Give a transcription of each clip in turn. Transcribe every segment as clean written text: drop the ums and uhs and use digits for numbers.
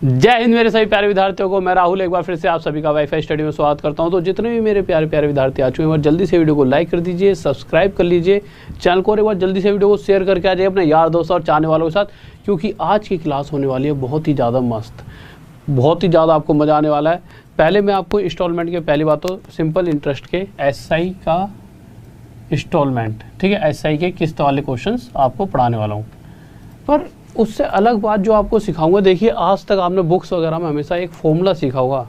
जय हिंद मेरे सभी प्यारे विद्यार्थियों को, मैं राहुल एक बार फिर से आप सभी का वाईफाई स्टडी में स्वागत करता हूं। तो जितने भी मेरे प्यारे प्यारे विद्यार्थी आ चुके हैं, जल्दी से वीडियो को लाइक कर दीजिए, सब्सक्राइब कर लीजिए चैनल को, और एक बार जल्दी से वीडियो को शेयर करके आ जाइए अपने यार दोस्तों और चाहने वालों के साथ, क्योंकि आज की क्लास होने वाली है बहुत ही ज़्यादा मस्त, बहुत ही ज़्यादा आपको मज़ा आने वाला है। पहले मैं आपको इंस्टॉलमेंट के पहली बात तो सिंपल इंटरेस्ट के SI का इंस्टॉलमेंट, ठीक है, SI के किस्त वाले क्वेश्चंस आपको पढ़ाने वाला हूँ। पर उससे अलग बात जो आपको सिखाऊंगा, देखिए आज तक आपने बुक्स वगैरह में हमेशा एक फॉर्मूला सीखा होगा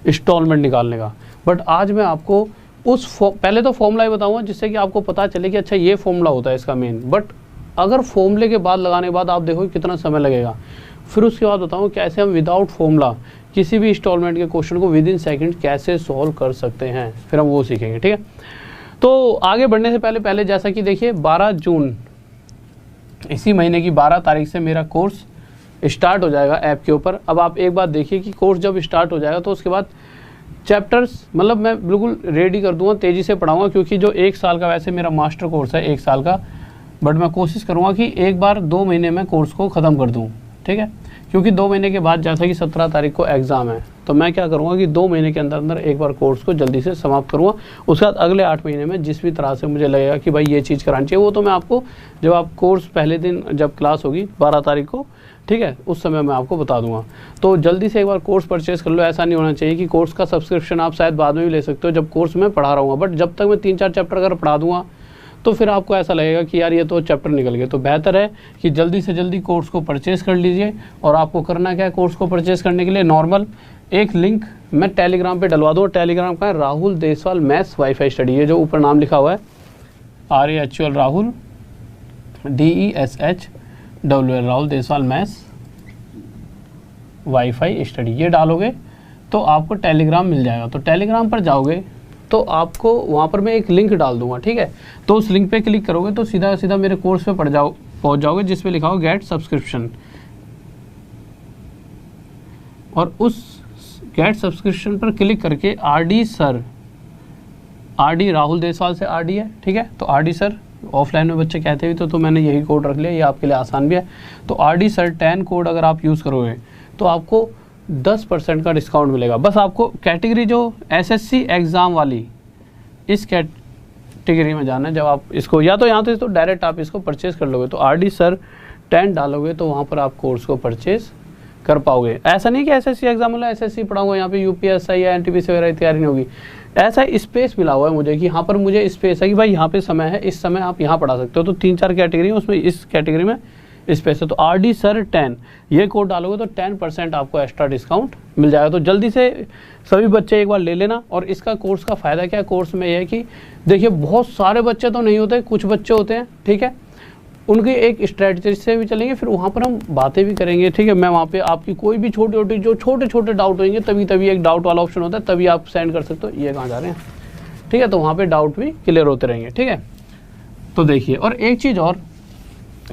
इंस्टॉलमेंट निकालने का, बट आज मैं आपको पहले तो फॉर्मूला ही बताऊंगा जिससे कि आपको पता चले कि अच्छा ये फॉर्मूला होता है इसका मेन। बट अगर फॉर्मूले के बाद लगाने के बाद आप देखो कितना समय लगेगा, फिर उसके बाद बताऊँ कैसे हम विदाउट फॉर्मूला किसी भी इंस्टॉलमेंट के क्वेश्चन को विद इन सेकेंड कैसे सॉल्व कर सकते हैं, फिर हम वो सीखेंगे, ठीक है। तो आगे बढ़ने से पहले जैसा कि देखिए 12 जून इसी महीने की 12 तारीख से मेरा कोर्स स्टार्ट हो जाएगा ऐप के ऊपर। अब आप एक बात देखिए कि कोर्स जब स्टार्ट हो जाएगा तो उसके बाद चैप्टर्स मतलब मैं बिल्कुल रेडी कर दूंगा, तेज़ी से पढ़ाऊंगा, क्योंकि जो 1 साल का वैसे मेरा मास्टर कोर्स है 1 साल का, बट मैं कोशिश करूँगा कि एक बार 2 महीने में कोर्स को ख़त्म कर दूँ, ठीक है। क्योंकि 2 महीने के बाद जैसा कि 17 तारीख को एग्ज़ाम है, तो मैं क्या करूँगा कि 2 महीने के अंदर एक बार कोर्स को जल्दी से समाप्त करूँगा। उसके बाद अगले 8 महीने में जिस भी तरह से मुझे लगेगा कि भाई ये चीज़ करानी चाहिए, वो तो मैं आपको जब आप कोर्स पहले दिन जब क्लास होगी 12 तारीख को, ठीक है, उस समय मैं आपको बता दूंगा। तो जल्दी से एक बार कोर्स परचेज़ कर लो। ऐसा नहीं होना चाहिए कि कोर्स का सब्सक्रिप्शन आप शायद बाद में भी ले सकते हो जब कोर्स में पढ़ा रहूँगा, बट जब तक मैं 3-4 चैप्टर अगर पढ़ा दूँगा तो फिर आपको ऐसा लगेगा कि यार ये तो चैप्टर निकल गए। तो बेहतर है कि जल्दी से जल्दी कोर्स को परचेज़ कर लीजिए। और आपको करना क्या है, कोर्स को परचेज़ करने के लिए नॉर्मल एक लिंक मैं टेलीग्राम पे डलवा दूँ। टेलीग्राम का है Rahul Deswal maths wifi study, ये जो ऊपर नाम लिखा हुआ है RAHUL Rahul DESHWL Rahul Deswal maths wifi study, ये डालोगे तो आपको टेलीग्राम मिल जाएगा। तो टेलीग्राम पर जाओगे तो आपको वहाँ पर मैं एक लिंक डाल दूंगा, ठीक है। तो उस लिंक पे क्लिक करोगे तो सीधा सीधा मेरे कोर्स पे पहुँच जाओगे जिसपे लिखा हो गेट सब्सक्रिप्शन, और उस गेट सब्सक्रिप्शन पर क्लिक करके RD sir, RD Rahul Deswal से RD है, ठीक है। तो RD सर ऑफलाइन में बच्चे कहते भी तो मैंने यही कोड रख लिया, ये आपके लिए आसान भी है। तो RD सर 10 कोड अगर आप यूज़ करोगे तो आपको 10% का डिस्काउंट मिलेगा। बस आपको कैटेगरी जो SSC एग्ज़ाम वाली इस कैटेगरी में जाना है। जब आप इसको या तो यहाँ तो डायरेक्ट आप इसको परचेज़ कर लोगे, तो RD सर 10 डालोगे तो वहाँ पर आप कोर्स को परचेज़ कर पाओगे। ऐसा नहीं कि SSC एग्जाम वाला SSC पढ़ाऊंगा, यहाँ पे UPSI या NTPC वगैरह तैयारी नहीं होगी। ऐसा स्पेस मिला हुआ है मुझे कि यहाँ पर मुझे स्पेस है कि भाई यहाँ पे समय है, इस समय आप यहाँ पढ़ा सकते हो। तो 3-4 कैटेगरी है, उसमें इस कैटेगरी में स्पेस है। तो RD सर 10 ये कोड डालोगे तो 10% आपको एक्स्ट्रा डिस्काउंट मिल जाएगा। तो जल्दी से सभी बच्चे एक बार ले लेना। और इसका कोर्स का फ़ायदा क्या है, कोर्स में ये है कि देखिए बहुत सारे बच्चे तो नहीं होते, कुछ बच्चे होते हैं, ठीक है, उनकी एक स्ट्रेटजी से भी चलेंगे, फिर वहाँ पर हम बातें भी करेंगे, ठीक है। मैं वहाँ पे आपकी कोई भी छोटे छोटे डाउट होंगे, तभी एक डाउट वाला ऑप्शन होता है, तभी आप सेंड कर सकते हो ये कहाँ जा रहे हैं, ठीक है। तो वहाँ पे डाउट भी क्लियर होते रहेंगे, ठीक है। तो देखिए, और एक चीज़ और,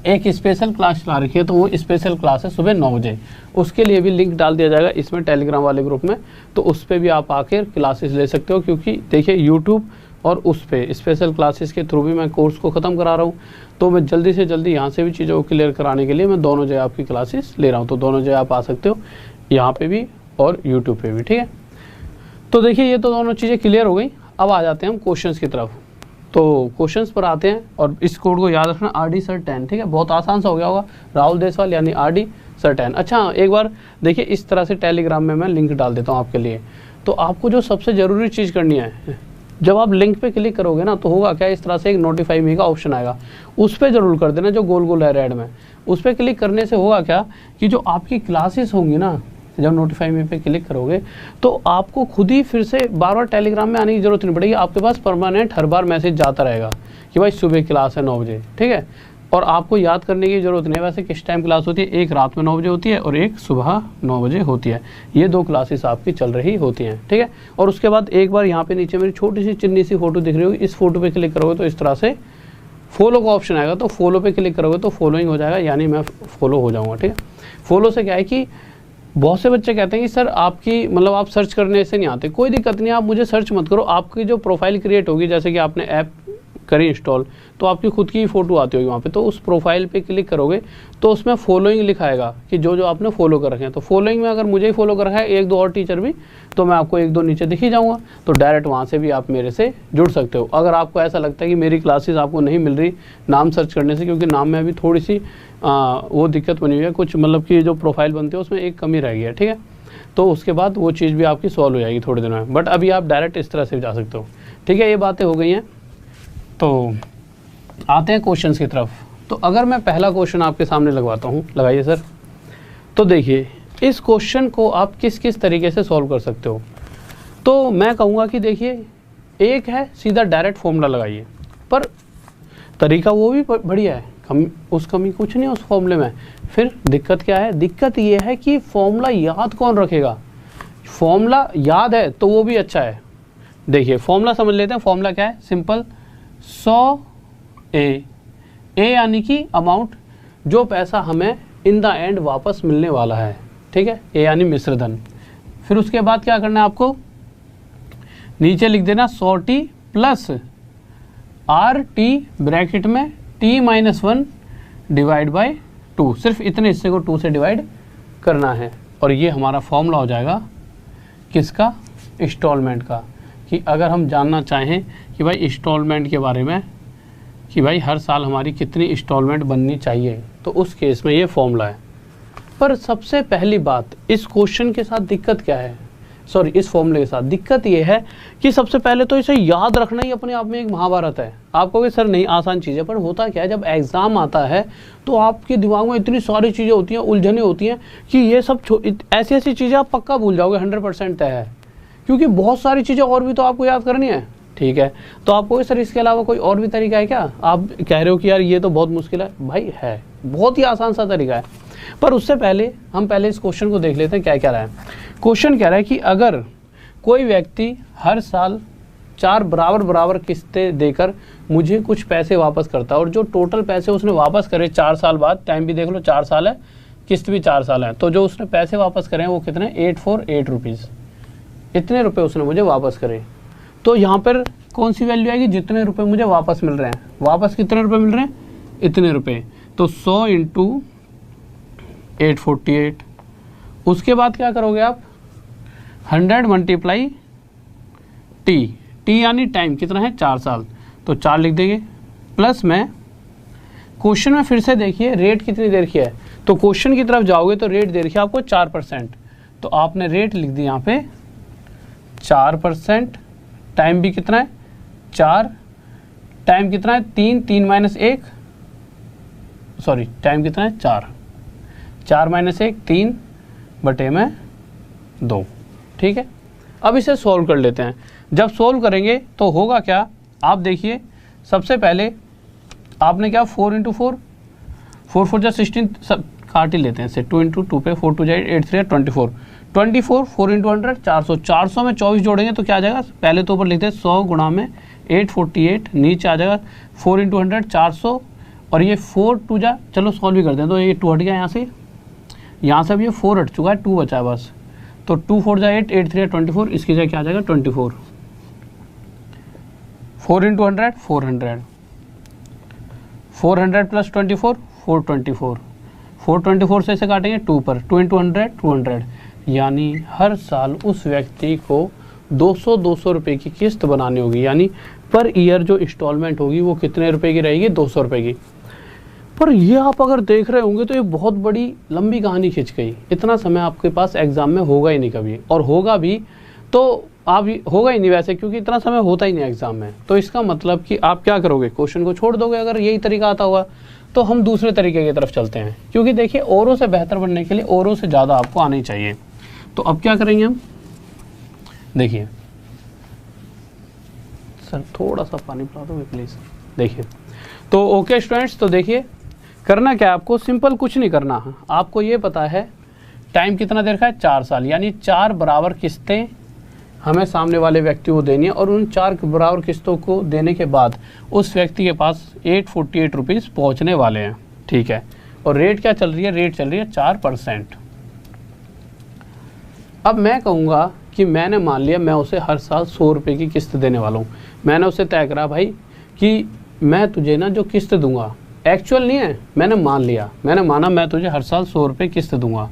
एक स्पेशल क्लास चला रखी है, तो वो स्पेशल क्लास है सुबह 9 बजे। उसके लिए भी लिंक डाल दिया जाएगा इसमें टेलीग्राम वाले ग्रुप में, तो उस पर भी आप आकर क्लासेस ले सकते हो। क्योंकि देखिए यूट्यूब और उस पर स्पेशल क्लासेस के थ्रू भी मैं कोर्स को ख़त्म करा रहा हूँ, तो मैं जल्दी से जल्दी यहाँ से भी चीज़ों को क्लियर कराने के लिए मैं दोनों जगह आपकी क्लासेस ले रहा हूँ। तो दोनों जगह आप आ सकते हो, यहाँ पे भी और यूट्यूब पे भी, ठीक है। तो देखिए ये तो दोनों चीज़ें क्लियर हो गई। अब आ जाते हैं हम क्वेश्चंस की तरफ। तो क्वेश्चंस पर आते हैं, और इस कोड को याद रखना RD सर 10, ठीक है। बहुत आसान सा हो गया होगा, राहुल देसवाल यानी RD सर 10। अच्छा एक बार देखिए इस तरह से टेलीग्राम में मैं लिंक डाल देता हूँ आपके लिए। तो आपको जो सबसे ज़रूरी चीज़ करनी है, जब आप लिंक पे क्लिक करोगे ना तो होगा क्या, इस तरह से एक नोटिफाई मी का ऑप्शन आएगा, उस पर ज़रूर कर देना, जो गोल गोल है रेड में। उस पर क्लिक करने से होगा क्या कि जो आपकी क्लासेस होंगी ना, जब नोटिफाई मी पे क्लिक करोगे तो आपको खुद ही फिर से बार टेलीग्राम में आने की ज़रूरत नहीं पड़ेगी। आपके पास परमानेंट हर बार मैसेज जाता रहेगा कि भाई सुबह क्लास है 9 बजे, ठीक है। और आपको याद करने की ज़रूरत नहीं है वैसे किस टाइम क्लास होती है, एक रात में 9 बजे होती है और एक सुबह 9 बजे होती है। ये 2 क्लासेस आपकी चल रही होती हैं, ठीक है। और उसके बाद एक बार यहाँ पे नीचे मेरी छोटी सी चिन्नी सी फोटो दिख रही होगी, इस फोटो पे क्लिक करोगे तो इस तरह से फॉलो का ऑप्शन आएगा। तो फॉलो पे क्लिक करोगे तो फॉलोइंग हो जाएगा, यानी मैं फॉलो हो जाऊँगा, ठीक है। फॉलो से क्या है कि बहुत से बच्चे कहते हैं कि सर आपकी मतलब आप सर्च करने से नहीं आते, कोई दिक्कत नहीं, आप मुझे सर्च मत करो। आपकी जो प्रोफाइल क्रिएट होगी, जैसे कि आपने ऐप करी इंस्टॉल, तो आपकी खुद की फ़ोटो आती होगी वहाँ पे, तो उस प्रोफाइल पे क्लिक करोगे तो उसमें फॉलोइंग लिखाएगा कि जो जो आपने फॉलो कर रखे हैं। तो फॉलोइंग में अगर मुझे ही फॉलो कर रखा है, एक दो और टीचर भी, तो मैं आपको एक दो नीचे दिख ही जाऊँगा, तो डायरेक्ट वहाँ से भी आप मेरे से जुड़ सकते हो। अगर आपको ऐसा लगता है कि मेरी क्लासेस आपको नहीं मिल रही नाम सर्च करने से, क्योंकि नाम में अभी थोड़ी सी वो दिक्कत बनी हुई है, कुछ मतलब कि जो प्रोफाइल बनते हैं उसमें एक कमी रह गई है, ठीक है, तो उसके बाद वो चीज़ भी आपकी सॉल्व हो जाएगी थोड़े दिनों में। बट अभी आप डायरेक्ट इस तरह से जा सकते हो, ठीक है। ये बातें हो गई हैं, तो आते हैं क्वेश्चंस की तरफ। तो अगर मैं पहला क्वेश्चन आपके सामने लगवाता हूँ, लगाइए सर। तो देखिए इस क्वेश्चन को आप किस किस तरीके से सॉल्व कर सकते हो। तो मैं कहूँगा कि देखिए एक है सीधा डायरेक्ट फॉर्मूला लगाइए, पर तरीका वो भी बढ़िया है, कमी कुछ नहीं उस फॉर्मूले में। फिर दिक्कत क्या है, दिक्कत ये है कि फॉर्मूला याद कौन रखेगा। फॉर्मूला याद है तो वो भी अच्छा है। देखिए फॉर्मूला समझ लेते हैं। फॉर्मूला क्या है, सिंपल 100 ए यानी कि अमाउंट, जो पैसा हमें इन द एंड वापस मिलने वाला है, ठीक है, ए यानी मिश्रधन। फिर उसके बाद क्या करना है आपको, नीचे लिख देना 100t plus R T bracket में t-1 डिवाइड बाय 2, सिर्फ इतने हिस्से को 2 से डिवाइड करना है। और ये हमारा फॉर्मूला हो जाएगा किसका, इंस्टॉलमेंट का। कि अगर हम जानना चाहें कि भाई इंस्टॉलमेंट के बारे में, कि भाई हर साल हमारी कितनी इंस्टॉलमेंट बननी चाहिए, तो उस केस में ये फॉर्मूला है। पर सबसे पहली बात, इस क्वेश्चन के साथ दिक्कत क्या है, सॉरी इस फॉर्मूले के साथ दिक्कत ये है कि सबसे पहले तो इसे याद रखना ही अपने आप में एक महाभारत है। आप कहोगे सर नहीं आसान चीज़ है, पर होता क्या है जब एग्ज़ाम आता है तो आपके दिमाग में इतनी सारी चीज़ें होती हैं, उलझनें होती हैं कि ये सब ऐसी ऐसी चीज़ें आप पक्का भूल जाओगे, 100% तय है, क्योंकि बहुत सारी चीज़ें और भी तो आपको याद करनी है, ठीक है। तो आप कहोगे सर इसके अलावा कोई और भी तरीका है क्या, आप कह रहे हो कि यार ये तो बहुत मुश्किल है। भाई है, बहुत ही आसान सा तरीका है। पर उससे पहले हम पहले इस क्वेश्चन को देख लेते हैं क्या क्या रहा है। क्वेश्चन कह रहा है कि अगर कोई व्यक्ति हर साल 4 बराबर बराबर किस्तें देकर मुझे कुछ पैसे वापस करता है, और जो टोटल पैसे उसने वापस करे 4 साल बाद, टाइम भी देख लो 4 साल है, किस्त भी 4 साल है, तो जो उसने पैसे वापस करे हैं वो कितने, 848 रुपीज़, इतने रुपए उसने मुझे वापस करे। तो यहाँ पर कौन सी वैल्यू आएगी, जितने रुपए मुझे वापस मिल रहे हैं, वापस कितने रुपए मिल रहे हैं, इतने रुपए। तो 100 × 848। उसके बाद क्या करोगे आप, 100 मल्टीप्लाई टी यानी टाइम कितना है, 4 साल, तो 4 लिख देंगे। प्लस में क्वेश्चन में फिर से देखिए रेट कितनी देर की है, तो क्वेश्चन की तरफ जाओगे तो रेट दे रखी है आपको 4%, तो आपने रेट लिख दी यहाँ पे 4%। टाइम भी कितना है, 4, टाइम कितना है, 3 -1, सॉरी टाइम कितना है, 4 -1 3 बटे में 2, ठीक है। अब इसे सॉल्व कर लेते हैं। जब सॉल्व करेंगे तो होगा क्या, आप देखिए सबसे पहले आपने क्या, 4 × 4, 4 4 16, सब काट ही लेते हैं इसे, 2 × 2 पे 4 2 जाए 8 3 24, 24 4 × 100 400, 400 में 24 जोड़ेंगे तो क्या आ जाएगा, पहले तो ऊपर लिखते हैं 100 गुणा में 848, नीचे आ जाएगा 4 × 100 400, और ये 4 2 जा, चलो सॉल्व भी कर दें, तो ये 2 हट गया यहाँ से अब ये 4 हट चुका है, 2 बचा है बस, तो 2 4 जा 8 8 3 24, इसकी जगह क्या आ जाएगा 24, 4 × 100 400, 400 प्लस 24 424, 424 से इसे काटेंगे 2 पर, 2 × 100 200, यानी हर साल उस व्यक्ति को 200 रुपये की किस्त बनानी होगी, यानी पर ईयर जो इंस्टॉलमेंट होगी वो कितने रुपए की रहेगी, 200 रुपये की। पर ये आप अगर देख रहे होंगे तो ये बहुत बड़ी लंबी कहानी खिंच गई, इतना समय आपके पास एग्जाम में होगा ही नहीं कभी, और होगा भी तो आप होगा ही नहीं वैसे, क्योंकि इतना समय होता ही नहीं एग्जाम में। तो इसका मतलब कि आप क्या करोगे, क्वेश्चन को छोड़ दोगे अगर यही तरीका आता होगा। तो हम दूसरे तरीके की तरफ चलते हैं, क्योंकि देखिए औरों से बेहतर बनने के लिए औरों से ज़्यादा आपको आना ही चाहिए। तो अब क्या करेंगे हम, देखिए सर थोड़ा सा पानी पिला दोगे प्लीज़। देखिए तो ओके स्टूडेंट्स, तो देखिए करना क्या है आपको, सिंपल कुछ नहीं करना, आपको ये पता है टाइम कितना देर का है, 4 साल, यानी 4 बराबर किस्तें हमें सामने वाले व्यक्ति को देनी है, और उन 4 बराबर किस्तों को देने के बाद उस व्यक्ति के पास 848 रुपीज़ पहुँचने वाले हैं, ठीक है। और रेट क्या चल रही है, रेट चल रही है 4%। अब मैं कहूँगा कि मैंने मान लिया मैं उसे हर साल 100 रुपये की किस्त देने वाला हूँ, मैंने उसे तय करा भाई कि मैं तुझे ना जो किस्त दूंगा, एक्चुअल नहीं है, मैंने मान लिया, मैंने माना मैं तुझे हर साल 100 रुपये किस्त दूंगा।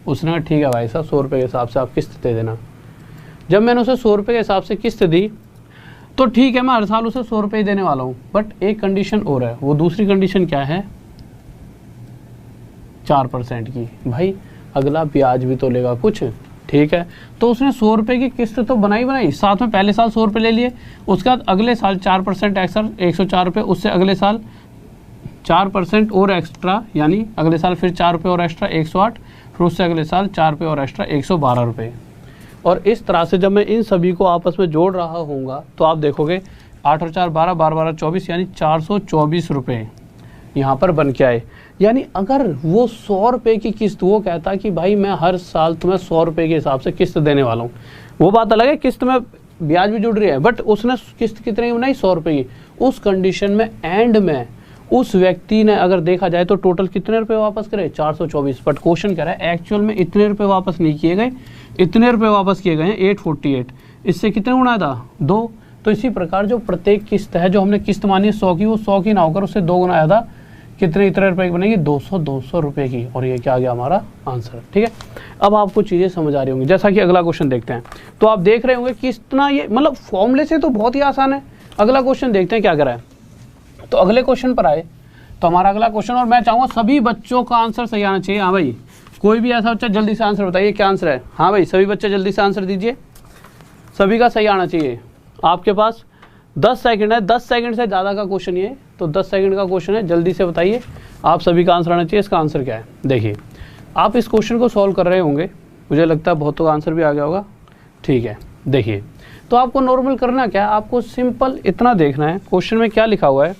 उसने कहा ठीक है भाई साहब 100 रुपये के हिसाब से आप किस्त दे देना। जब मैंने उसे 100 रुपये के हिसाब से किस्त दी तो ठीक है, मैं हर साल उसे 100 रुपये ही देने वाला हूँ, बट एक कंडीशन और है। वो दूसरी कंडीशन क्या है? 4% की। भाई अगला ब्याज भी तो लेगा कुछ, ठीक है। तो उसने 100 रुपये की किस्त तो बनाई, साथ में पहले साल 100 रुपये ले लिए, उसके बाद अगले साल 4% एक्स्ट्रा 104 रुपये, उससे अगले साल 4% और एक्स्ट्रा, यानी अगले साल फिर 4 रुपये और एक्स्ट्रा 108, फिर उससे अगले साल 4 रुपये और एक्स्ट्रा 112 रुपये। और इस तरह से जब मैं इन सभी को आपस में जोड़ रहा हूँगा तो आप देखोगे 8 और 4 12, 12 12 24, यानी 424 रुपये यहाँ पर बन के आए। यानी अगर वो 100 रुपये की किस्त वो कहता कि भाई मैं हर साल तुम्हें 100 रुपये के हिसाब से किस्त देने वाला हूँ, वो बात अलग है, किस्त में ब्याज भी जुड़ रही है, बट उसने किस्त कितने की बनाई? 100 रुपये की। उस कंडीशन में एंड में उस व्यक्ति ने अगर देखा जाए तो टोटल कितने रुपए वापस करे? 424। बट क्वेश्चन कह रहा है एक्चुअल में इतने रुपए वापस नहीं किए गए, इतने रुपए वापस किए गए हैं 848। इससे कितने गुना था? 2। तो इसी प्रकार जो प्रत्येक किस्त है, जो हमने किस्त मानी है 100 की, वो 100 की ना होकर उससे 2 गुना आया था। कितने इतने रुपए की बनेगी? 200 रुपए की। और ये क्या आ गया हमारा आंसर, ठीक है। अब आपको चीज़ें समझ आ रही होंगी। जैसा कि अगला क्वेश्चन देखते हैं, तो आप देख रहे होंगे कि इतना ये मतलब फॉर्मूले से तो बहुत ही आसान है। अगला क्वेश्चन देखते हैं क्या करा है। तो अगले क्वेश्चन पर आए तो हमारा अगला क्वेश्चन, और मैं चाहूँगा सभी बच्चों का आंसर सही आना चाहिए। हाँ भाई, कोई भी ऐसा बच्चा जल्दी से आंसर बताइए क्या आंसर है। हाँ भाई, सभी बच्चे जल्दी से आंसर दीजिए, सभी का सही आना चाहिए। आपके पास 10 सेकंड है, 10 सेकंड से ज़्यादा का क्वेश्चन ये, तो 10 सेकंड का क्वेश्चन है, जल्दी से बताइए। आप सभी का आंसर आना चाहिए। इसका आंसर क्या है? देखिए, आप इस क्वेश्चन को सॉल्व कर रहे होंगे, मुझे लगता है बहुतों का आंसर भी आ गया होगा, ठीक है। देखिए, तो आपको नॉर्मल करना क्या है, आपको सिंपल इतना देखना है क्वेश्चन में क्या लिखा हुआ है।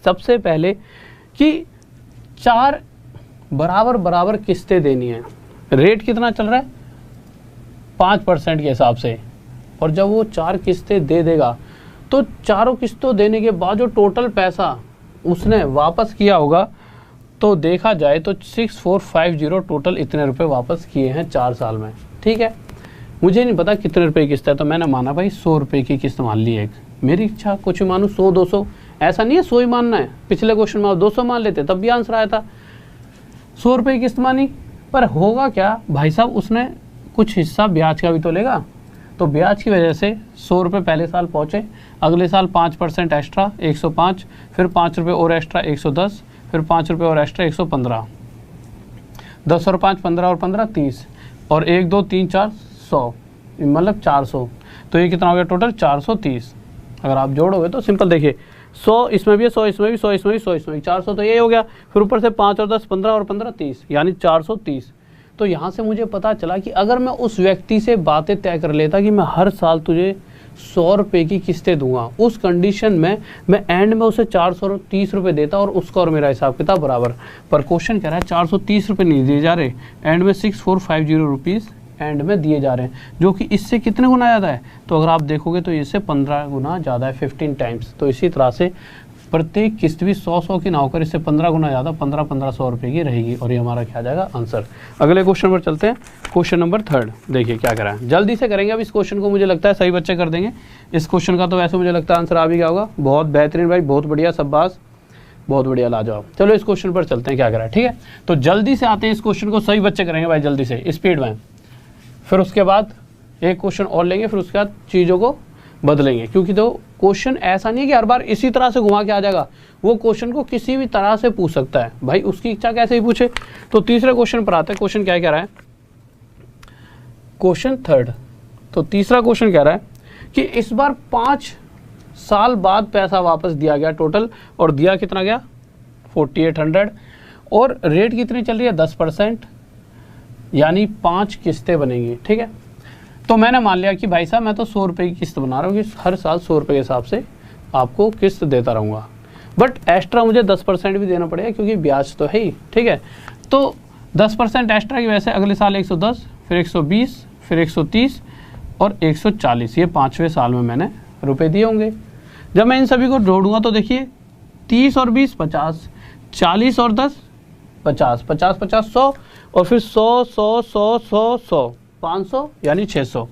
सबसे पहले कि 4 बराबर बराबर किस्तें देनी है, रेट कितना चल रहा है? 5% के हिसाब से। और जब वो 4 किस्तें दे देगा तो चारों किस्तों देने के बाद जो टोटल पैसा उसने वापस किया होगा, तो देखा जाए तो 6450 टोटल इतने रुपए वापस किए हैं 4 साल में, ठीक है। मुझे नहीं पता कितने रुपए की किस्त है, तो मैंने माना भाई 100 रुपये की किस्त मान ली एक। मेरी इच्छा कुछ मानूँ 100 200, ऐसा नहीं है 100 ही मानना है। पिछले क्वेश्चन में आप 200 मान लेते तब भी आंसर आया था। 100 रुपये की किस्त मानी, पर होगा क्या भाई साहब, उसने कुछ हिस्सा ब्याज का भी तो लेगा। तो ब्याज की वजह से 100 रुपये पहले साल पहुँचे, अगले साल 5% एक्स्ट्रा 105, फिर 5 रुपये और एक्स्ट्रा 110, फिर 5 रुपये और एक्स्ट्रा 115, 10 और 5 15 और 15 30, और 1 2 3 4 100, मतलब 400। तो ये कितना हो गया टोटल? 430। अगर आप जोड़ोगे तो सिंपल देखिए, 100 इसमें भी है, 100 इसमें भी, 100 इसमें भी, 100 इसमें भी, 400 तो ये हो गया। फिर ऊपर से 5 और 10 15 और 15 30, यानी 430। तो यहाँ से मुझे पता चला कि अगर मैं उस व्यक्ति से बातें तय कर लेता कि मैं हर साल तुझे 100 रुपये की किस्तें दूंगा, उस कंडीशन में मैं एंड में उसे 430 रुपये देता और उसका और मेरा हिसाब किताब बराबर। पर क्वेश्चन कह रहा है 430 रुपये नहीं दिए जा रहे, एंड में 6450 रुपीज़ एंड में दिए जा रहे हैं, जो कि इससे कितने गुना ज़्यादा है? तो अगर आप देखोगे तो इससे 15 गुना ज़्यादा है, 15 टाइम्स। तो इसी तरह से प्रत्येक किस्त भी 100 की ना होकर इससे 15 गुना ज़्यादा 1500 रुपये की रहेगी। और ये हमारा क्या जाएगा? आंसर। अगले क्वेश्चन पर चलते हैं, क्वेश्चन नंबर 3। देखिए क्या करा है, जल्दी से करेंगे अब इस क्वेश्चन को, मुझे लगता है सही बच्चे कर देंगे। इस क्वेश्चन का तो वैसे मुझे लगता है आंसर आ भी गया होगा। बहुत बेहतरीन भाई, बहुत बढ़िया, शाबाश, बहुत बढ़िया, लाजवाब। चलो इस क्वेश्चन पर चलते हैं क्या करा है, ठीक है। तो जल्दी से आते हैं, इस क्वेश्चन को सही बच्चे करेंगे भाई, जल्दी से स्पीड में। फिर उसके बाद एक क्वेश्चन और लेंगे, फिर उसके बाद चीज़ों को बदलेंगे, क्योंकि तो क्वेश्चन ऐसा नहीं है कि हर बार इसी तरह से घुमा के आ जाएगा। वो क्वेश्चन को किसी भी तरह से पूछ सकता है भाई, उसकी इच्छा कैसे ही पूछे। तो तीसरे क्वेश्चन पर आते हैं। क्वेश्चन क्या कह रहा है? क्वेश्चन 3। तो तीसरा क्वेश्चन कह रहा है कि इस बार 5 साल बाद पैसा वापस दिया गया टोटल, और दिया कितना गया? 4800, और रेट कितनी चल रही है? 10%, यानी 5 किस्तें बनेंगी, ठीक है। तो मैंने मान लिया कि भाई साहब मैं तो 100 रुपये की किस्त बना रहा हूँ कि हर साल 100 रुपये के हिसाब से आपको किस्त देता रहूँगा, बट एक्स्ट्रा मुझे 10% भी देना पड़ेगा क्योंकि ब्याज तो है ही, ठीक है। तो 10% एक्स्ट्रा की वजह से अगले साल 110, फिर 120, फिर 130 और 140, ये 5वें साल में मैंने रुपए दिए होंगे। जब मैं इन सभी को जोड़ूंगा तो देखिए 30 और 20 50, 40 और 10 50, 50 50 100, और फिर 100 100 100 100 100 500, यानी 600।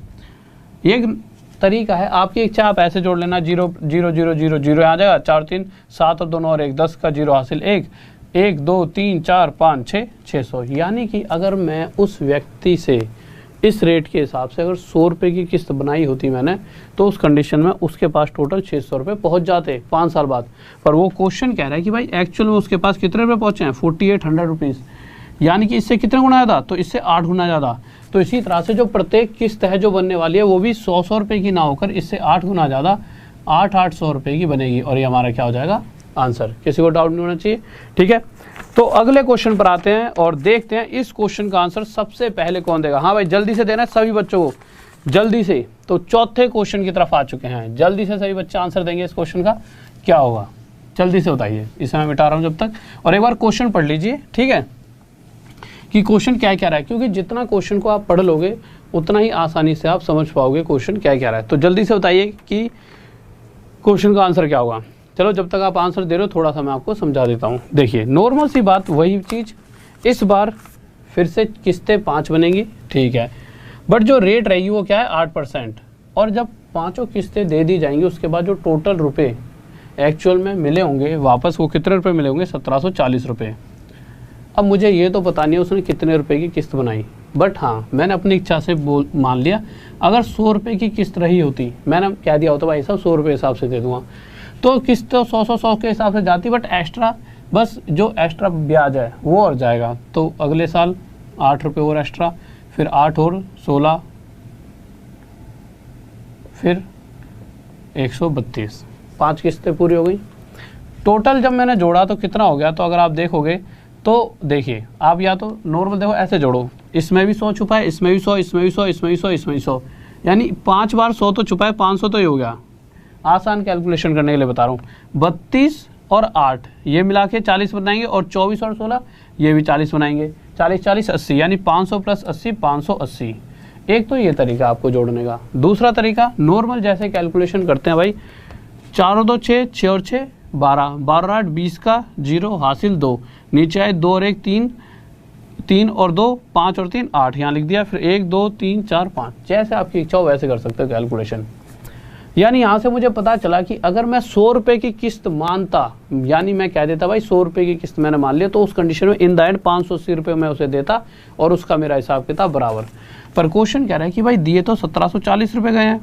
ये तरीका है, आपकी इच्छा, आप ऐसे जोड़ लेना, 0 0 0 0 0 आ जाएगा, 4 3 7 और 2 9 और 1 10 का 0 हासिल 1 1 2 3 4 5 6 600। यानी कि अगर मैं उस व्यक्ति से इस रेट के हिसाब से अगर 100 रुपये की किस्त बनाई होती मैंने, तो उस कंडीशन में उसके पास टोटल 600 रुपये पहुँच जाते 5 साल बाद। पर वो क्वेश्चन कह रहा है कि भाई एक्चुअल में उसके पास कितने रुपये पहुँचे हैं, 4800 रुपीज़, यानी कि इससे कितने गुना ज़्यादा, तो इससे 8 गुना ज़्यादा। तो इसी तरह से जो प्रत्येक किस्त है जो बनने वाली है वो भी 100 रुपये की ना होकर इससे 8 गुना ज़्यादा 800 रुपये की बनेगी, और ये हमारा क्या हो जाएगा, आंसर। किसी को डाउट नहीं होना चाहिए, ठीक है। तो अगले क्वेश्चन पर आते हैं और देखते हैं इस क्वेश्चन का आंसर सबसे पहले कौन देगा। हाँ भाई जल्दी से देना है सभी बच्चों को, जल्दी से। तो चौथे क्वेश्चन की तरफ आ चुके हैं, जल्दी से सभी बच्चे आंसर देंगे इस क्वेश्चन का, क्या होगा जल्दी से बताइए। इसे मैं मिटा रहा हूँ जब तक, और एक बार क्वेश्चन पढ़ लीजिए, ठीक है, कि क्वेश्चन क्या क्या रहा है, क्योंकि जितना क्वेश्चन को आप पढ़ लोगे उतना ही आसानी से आप समझ पाओगे क्वेश्चन क्या क्या रहा है। तो जल्दी से बताइए कि क्वेश्चन का आंसर क्या होगा। चलो जब तक आप आंसर दे रहे हो थोड़ा सा मैं आपको समझा देता हूँ। देखिए नॉर्मल सी बात, वही चीज़, इस बार फिर से किस्तें 5 बनेंगी, ठीक है, बट जो रेट रहेगी वो क्या है 8%, और जब 5 किस्तें दे दी जाएंगी उसके बाद जो टोटल रुपए एक्चुअल में मिले होंगे वापस, वो कितने रुपए मिले होंगे, 1740 रुपये। अब मुझे ये तो पता नहीं है उसने कितने रुपए की किस्त बनाई, बट हाँ मैंने अपनी इच्छा से मान लिया अगर 100 रुपये की किस्त रही होती, मैंने कह दिया होता भाई साहब 100 रुपये हिसाब से दे दूँगा, तो किस्त तो 100 के हिसाब से जाती, बट एक्स्ट्रा बस जो एक्स्ट्रा ब्याज है वो और जाएगा। तो अगले साल 8 रुपये और एक्स्ट्रा, फिर 8 और 16, फिर 132, 5 किस्तें पूरी हो गई। टोटल जब मैंने जोड़ा तो कितना हो गया, तो अगर आप देखोगे तो देखिए आप या तो नॉर्मल देखो ऐसे जोड़ो, इसमें भी 100 छुपा है, इसमें भी 100, इसमें भी 100, इसमें भी 100, इसमें भी 100, यानी 5 बार 100 तो छुपा है, 500 तो ये हो गया। आसान कैलकुलेशन करने के लिए बता रहा हूँ, 32 और 8 ये मिला के 40 बनाएंगे, और 24 और 16 ये भी 40 बनाएंगे, 40 40 80, यानी 500 प्लस 80 580। एक तो ये तरीका आपको जोड़ने का। दूसरा तरीका नॉर्मल जैसे कैलकुलेशन करते हैं भाई, 4 और 2 6, 6 और 6 12, 12 और 8 20 का 0 हासिल 2, नीचे आए 2 और 1 3, 3 और 2 5 और 3 8, यहाँ लिख दिया, फिर 1 2 3 4 5, जैसे आपकी इच्छा हो वैसे कर सकते हो कैलकुलेशन। यानी यहाँ से मुझे पता चला कि अगर मैं 100 रुपये की किस्त मानता, यानी मैं कह देता भाई 100 रुपये की किस्त मैंने मान लिया, तो उस कंडीशन में इन द एंड 580 रुपये मैं उसे देता और उसका मेरा हिसाब किताब बराबर। पर क्वेश्चन कह रहा है कि भाई दिए तो 1740 रुपये गए हैं,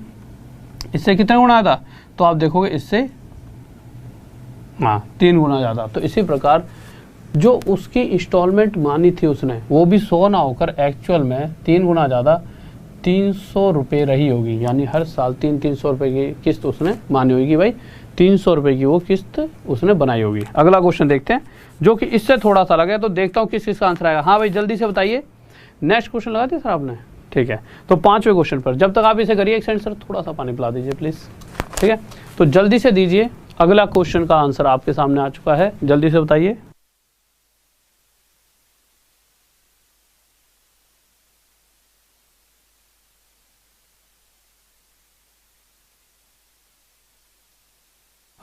इससे कितना गुना था, तो आप देखोगे इससे हाँ 3 गुना ज़्यादा। तो इसी प्रकार जो उसकी इंस्टॉलमेंट मानी थी उसने, वो भी 100 ना होकर एक्चुअल में 3 गुना ज़्यादा 300 रुपये रही होगी, यानी हर साल 300 रुपये की किस्त उसने मानी होगी भाई, 300 रुपये की वो किस्त उसने बनाई होगी। अगला क्वेश्चन देखते हैं जो कि इससे थोड़ा सा अलग है, तो देखता हूँ किस का आंसर आएगा। हाँ भाई जल्दी से बताइए, नेक्स्ट क्वेश्चन लगा दिया सर आपने, ठीक है। तो 5वें क्वेश्चन पर जब तक आप इसे करिए, एक सेकंड सर थोड़ा सा पानी पिला दीजिए प्लीज़, ठीक है। तो जल्दी से दीजिए, अगला क्वेश्चन का आंसर आपके सामने आ चुका है, जल्दी से बताइए।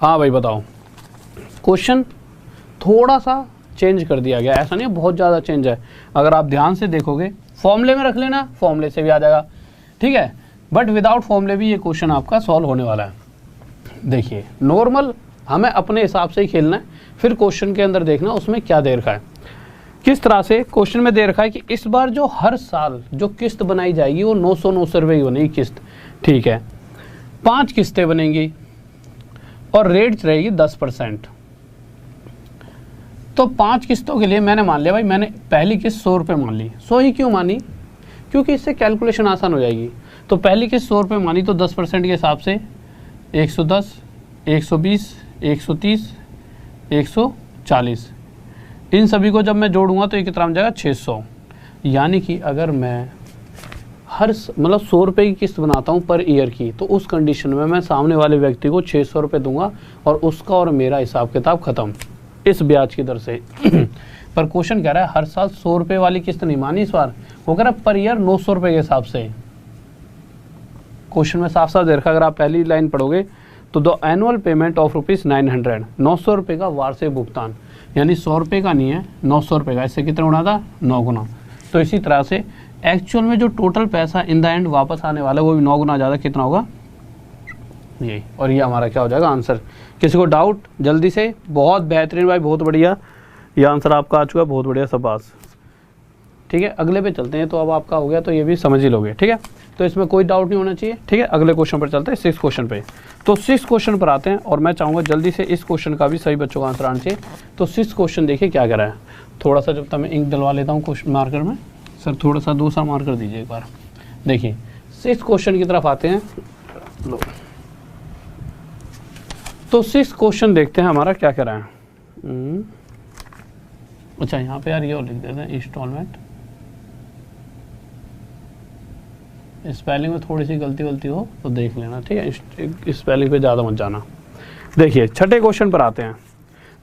हाँ भाई बताओ। क्वेश्चन थोड़ा सा चेंज कर दिया गया, ऐसा नहीं है बहुत ज़्यादा चेंज है। अगर आप ध्यान से देखोगे फॉर्मूले में रख लेना, फॉर्मूले से भी आ जाएगा, ठीक है, बट विदाउट फॉर्मूले भी ये क्वेश्चन आपका सॉल्व होने वाला है। देखिए नॉर्मल हमें अपने हिसाब से ही खेलना है, फिर क्वेश्चन के अंदर देखना उसमें क्या दे रखा है। किस तरह से क्वेश्चन में दे रखा है कि इस बार जो हर साल जो किस्त बनाई जाएगी वो 900 रुपये की बनेगी किस्त, ठीक है, 5 किस्तें बनेंगी और रेट रहेगी 10%। तो 5 किस्तों के लिए मैंने मान लिया भाई, मैंने पहली किस्त 100 रुपये मान ली। 100 ही क्यों मानी, क्योंकि इससे कैलकुलेशन आसान हो जाएगी। तो पहली किस्त 100 रुपये मानी, तो 10% के हिसाब से 110 120 130 140, इन सभी को जब मैं जोड़ूंगा तो ये कितना बन जाएगा 600। यानी कि अगर मैं हर मतलब 100 रुपये की किस्त बनाता हूँ पर ईयर की, तो उस कंडीशन में मैं सामने वाले व्यक्ति को 600 रुपये दूंगा और उसका और मेरा हिसाब किताब खत्म इस ब्याज की दर से। पर क्वेश्चन कह रहा है हर साल 100 रुपये वाली किस्त नहीं मानी इस बार, वो कह रहा है पर ईयर 900 रुपये के हिसाब से। क्वेश्चन में साफ साफ दे रखा, अगर आप पहली लाइन पढ़ोगे तो द एनुअल पेमेंट ऑफ ₹900, 900 रुपये का वार्षिक भुगतान, यानी 100 रुपये का नहीं है 900 रुपये का। इससे कितना गुना था, 9 गुना। तो इसी तरह से एक्चुअल में जो टोटल पैसा इन द एंड वापस आने वाला है वो भी 9 गुना ज़्यादा कितना होगा, यही, और ये हमारा क्या हो जाएगा आंसर। किसी को डाउट जल्दी से? बहुत बेहतरीन भाई, बहुत बढ़िया, ये आंसर आपका आ चुका है, बहुत बढ़िया शाबाश। ठीक है, अगले पे चलते हैं। तो अब आपका हो गया, तो ये भी समझ ही लोगे। ठीक है, तो इसमें कोई डाउट नहीं होना चाहिए। ठीक है, अगले क्वेश्चन पर चलते हैं, 6 क्वेश्चन पे। तो 6 क्वेश्चन पर आते हैं, और मैं चाहूँगा जल्दी से इस क्वेश्चन का भी सही बच्चों का आंसर आना चाहिए। तो 6 क्वेश्चन देखिए क्या कह रहा है। थोड़ा सा जब तक मैं इंक डलवा लेता हूँ क्वेश्चन मार्कर में, सर थोड़ा सा दूसरा मार्कर दीजिए एक बार। देखिए 6 क्वेश्चन की तरफ आते हैं। लो, तो 6 क्वेश्चन देखते हैं हमारा क्या कह रहा है। अच्छा यहाँ पे यार ये लिख देते हैं इंस्टॉलमेंट, स्पेलिंग में थोड़ी सी गलती हो तो देख लेना। ठीक है, स्पेलिंग पे ज़्यादा मत जाना। देखिए छठे क्वेश्चन पर आते हैं।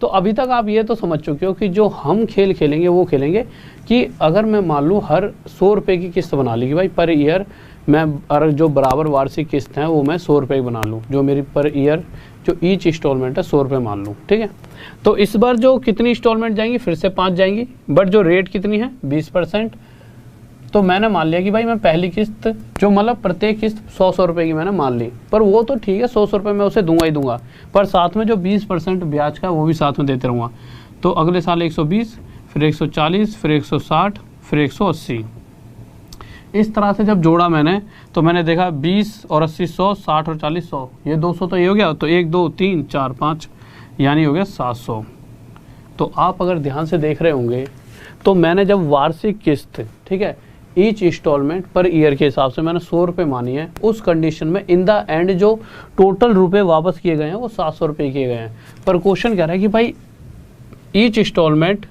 तो अभी तक आप ये तो समझ चुके हो कि जो हम खेल खेलेंगे वो खेलेंगे कि अगर मैं मान लूँ हर 100 रुपये की किस्त बना ली कि भाई पर ईयर मैं, अगर जो बराबर वार्षिक किस्त है वो मैं 100 रुपये बना लूँ, जो मेरी पर ईयर जो ईच इंस्टॉलमेंट है 100 रुपये मान लूँ। ठीक है, तो इस बार जो कितनी इंस्टॉलमेंट जाएंगी, फिर से 5 जाएंगी, बट जो रेट कितनी है 20%। तो मैंने मान लिया कि भाई मैं पहली किस्त जो मतलब प्रत्येक किस्त 100 रुपये की मैंने मान ली, पर वो तो ठीक है 100 रुपये मैं उसे दूंगा ही दूंगा, पर साथ में जो 20% ब्याज का वो भी साथ में देते रहूँगा। तो अगले साल 120, फिर 140, फिर 160, फिर 180। इस तरह से जब जोड़ा मैंने तो मैंने देखा 20 और 80 100, 60 और 40 100, ये 200 तो ये हो गया। तो 1 2 3 4 5 यानी हो गया 700। तो आप अगर ध्यान से देख रहे होंगे तो मैंने जब वार्षिक किस्त, ठीक है, ईच इंस्टॉलमेंट पर ईयर के हिसाब से मैंने 100 रुपये मानी है, उस कंडीशन में इन द एंड जो टोटल रुपए वापस किए गए हैं वो 700 रुपये किए गए हैं। पर क्वेश्चन कह रहा है कि भाई ईच इंस्टॉलमेंट